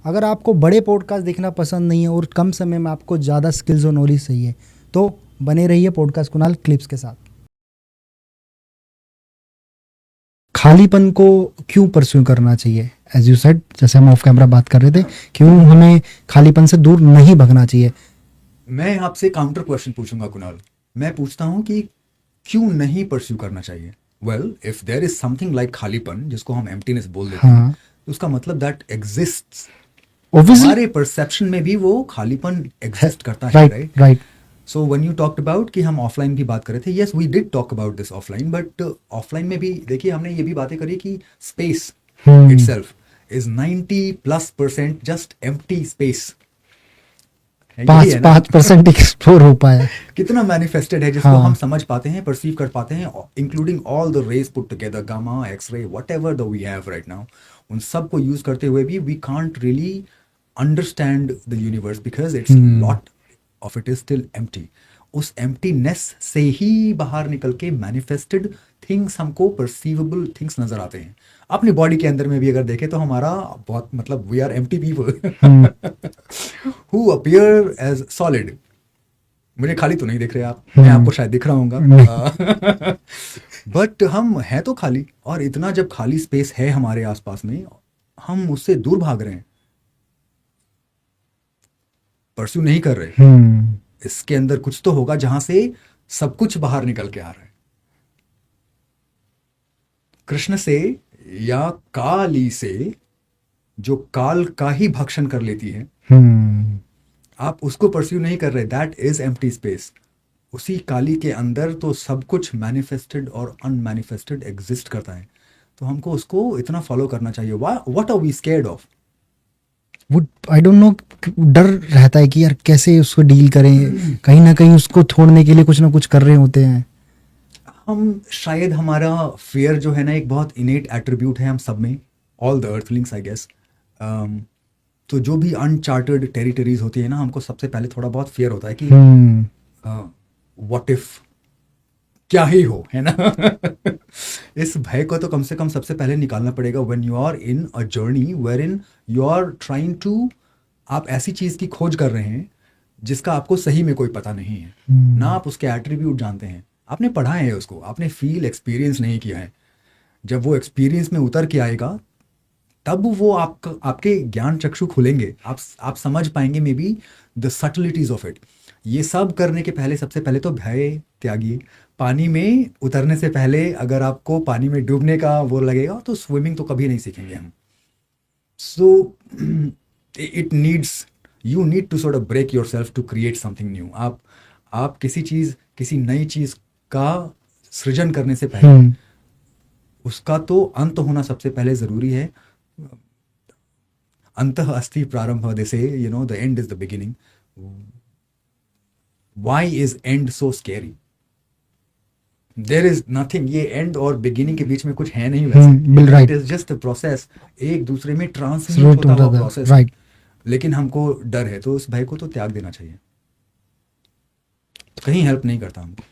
अगर आपको बड़े पॉडकास्ट देखना पसंद नहीं है और कम समय में आपको ज़्यादा स्किल्स और नॉलेज चाहिए तो बने रहिए पॉडकास्ट कुणाल क्लिप्स के साथ। खालीपन को क्यों परस्यू करना चाहिए? एज यू सेड, जैसे हम ऑफ कैमरा बात कर रहे थे, क्यों हमें खालीपन से दूर नहीं भागना चाहिए? मैं आपसे काउंटर क्वेश्चन पूछूंगा कुणाल। मैं पूछता हूं कि क्यों नहीं परस्यू करना चाहिए? Well, if there is something like खालीपन जिसको हम एम्प्टीनेस बोल देते हैं, हाँ, तो उसका मतलब दैट एग्जिस्ट्स। ऑब्वियसली। हमारे परसेप्शन में भी वो खालीपन एग्जिस्ट करता है, right, right? Right. So when you talked about कि हम ऑफलाइन की बात कर रहे थे, yes we did talk about this offline, but offline में भी देखिए हमने ये भी बातें करी कि space itself is 90+% just empty space. यही है ना? 5% एक्सप्लोर हो पाया। कितना मैनिफेस्टेड है जिसको हाँ। हम समझ पाते हैं, परसीव कर पाते हैं, including all the rays put together, gamma, X-ray, whatever the we have right now. उन सब को यूज करते हुए भी we can't really understand the universe because it's lot of it is still empty. उस एम्प्टीनेस से ही बाहर निकल के मैनिफेस्टेड थिंग्स, हमको परसीवेबल थिंग्स नजर आते हैं। अपनी बॉडी के अंदर में भी अगर देखें तो हमारा बहुत मतलब we are empty people who appear as solid. मुझे खाली तो नहीं दिख रहे आप, मैं आपको शायद दिख रहा हूँ बट हम हैं तो खाली, और इतना जब खाली स्पेस है हमारे आसपास में, हम उससे दूर भाग रहे हैं, परस्यू नहीं कर रहे। इसके अंदर कुछ तो होगा जहां से सब कुछ बाहर निकल के आ रहा है। कृष्ण से या काली से, जो काल का ही भक्षण कर लेती है, आप उसको परस्यू नहीं कर रहे, दैट इज एम्प्टी स्पेस। उसी काली के अंदर तो सब कुछ मैनिफेस्टेड और अनमैनिफेस्टेड एग्जिस्ट करता है। तो हमको उसको इतना फॉलो करना चाहिए। What are we scared of? वो आई डोंट नो, डर रहता है कि यार कैसे उसको डील करें, कहीं ना कहीं उसको छोड़ने के लिए कुछ ना कुछ कर रहे होते हैं। हम शायद, हमारा फियर जो है ना, एक बहुत इनेट एट्रीब्यूट है हम सब में, all the earthlings I guess. तो जो भी अनचार्टेड टेरिटरीज होती है ना, हमको सबसे पहले थोड़ा बहुत फियर होता है कि व्हाट इफ, क्या ही हो, है ना? इस भय को तो कम से कम सबसे पहले निकालना पड़ेगा when you are in a journey where in you are trying to, आप ऐसी चीज की खोज कर रहे हैं जिसका आपको सही में कोई पता नहीं है, ना आप उसके एट्रीब्यूट जानते हैं, आपने पढ़ा है उसको, आपने फील एक्सपीरियंस नहीं किया है। जब वो एक्सपीरियंस में उतर के आएगा तब वो आपके ज्ञान चक्षु खुलेंगे, आप समझ पाएंगे may be the subtleties of it. ये सब करने के पहले सबसे पहले तो भय त्यागिए। पानी में उतरने से पहले अगर आपको पानी में डूबने का वो लगेगा तो स्विमिंग तो कभी नहीं सीखेंगे हम। So it needs, you need to sort of break yourself to create something new. आप किसी नई चीज का सृजन करने से पहले उसका तो अंत होना सबसे पहले जरूरी है। अंतः अस्ति प्रारंभ, they say, you know, the end is the beginning. Why is end so scary? There is nothing, ये एंड और बिगिनिंग के बीच में कुछ है नहीं वैसे। It is just a process, एक दूसरे में ट्रांसम्यूट होता हुआ प्रोसेस, राइट। लेकिन हमको डर है, तो उस भय को तो त्याग देना चाहिए। कहीं हेल्प नहीं करता हमको।